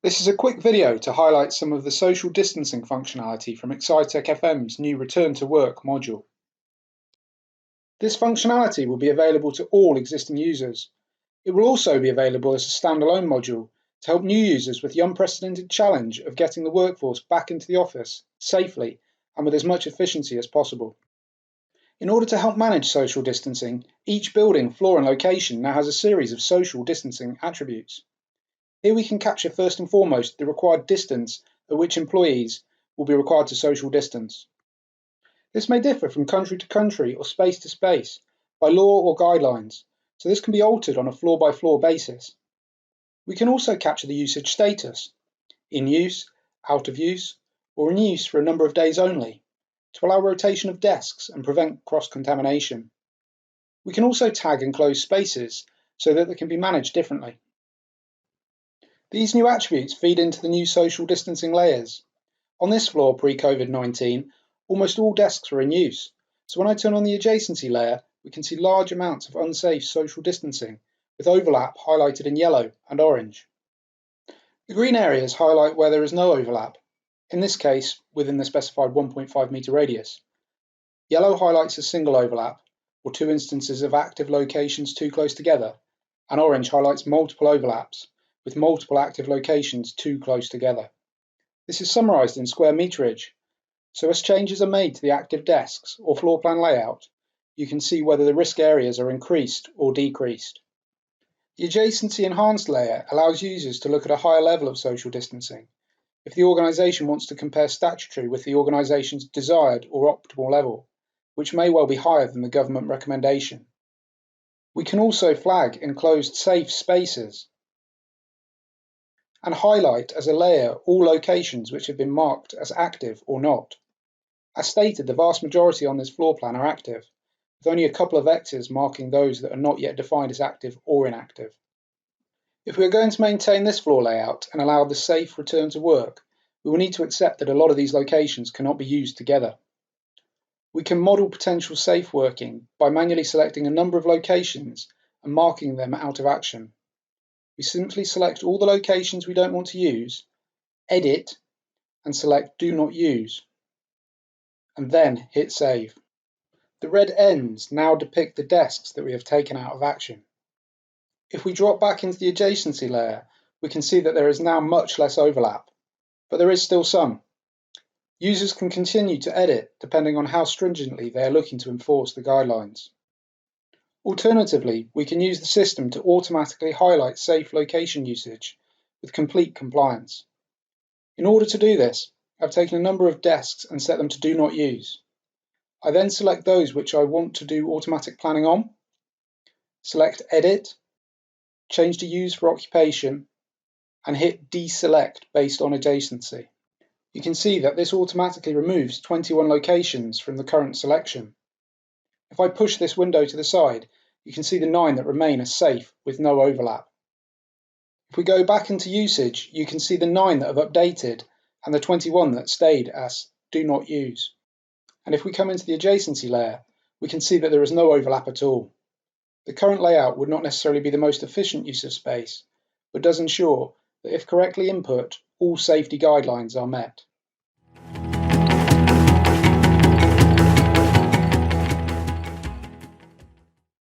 This is a quick video to highlight some of the social distancing functionality from Excitech FM's new Return-to-Work module. This functionality will be available to all existing users. It will also be available as a standalone module to help new users with the unprecedented challenge of getting the workforce back into the office safely and with as much efficiency as possible. In order to help manage social distancing, each building, floor and location now has a series of social distancing attributes. Here we can capture first and foremost the required distance at which employees will be required to social distance. This may differ from country to country or space to space by law or guidelines, so this can be altered on a floor-by-floor basis. We can also capture the usage status, in use, out of use, or in use for a number of days only, to allow rotation of desks and prevent cross-contamination. We can also tag and close spaces so that they can be managed differently. These new attributes feed into the new social distancing layers. On this floor pre-COVID-19, almost all desks were in use, so when I turn on the adjacency layer, we can see large amounts of unsafe social distancing, with overlap highlighted in yellow and orange. The green areas highlight where there is no overlap, in this case within the specified 1.5 metre radius. Yellow highlights a single overlap, or two instances of active locations too close together, and orange highlights multiple overlaps, with multiple active locations too close together. This is summarised in square meterage, so as changes are made to the active desks or floor plan layout, you can see whether the risk areas are increased or decreased. The adjacency enhanced layer allows users to look at a higher level of social distancing, if the organisation wants to compare statutory with the organisation's desired or optimal level, which may well be higher than the government recommendation. We can also flag enclosed safe spaces and highlight as a layer all locations which have been marked as active or not. As stated, the vast majority on this floor plan are active, with only a couple of X's marking those that are not yet defined as active or inactive. If we are going to maintain this floor layout and allow the safe return to work, we will need to accept that a lot of these locations cannot be used together. We can model potential safe working by manually selecting a number of locations and marking them out of action. We simply select all the locations we don't want to use, edit, and select Do Not Use, and then hit Save. The red ends now depict the desks that we have taken out of action. If we drop back into the adjacency layer, we can see that there is now much less overlap, but there is still some. Users can continue to edit depending on how stringently they are looking to enforce the guidelines. Alternatively, we can use the system to automatically highlight safe location usage with complete compliance. In order to do this, I've taken a number of desks and set them to Do Not Use. I then select those which I want to do automatic planning on, select Edit, change to Use for Occupation, and hit Deselect based on adjacency. You can see that this automatically removes 21 locations from the current selection. If I push this window to the side, you can see the 9 that remain as safe with no overlap. If we go back into usage, you can see the 9 that have updated and the 21 that stayed as Do Not Use. And if we come into the adjacency layer, we can see that there is no overlap at all. The current layout would not necessarily be the most efficient use of space, but does ensure that if correctly input, all safety guidelines are met.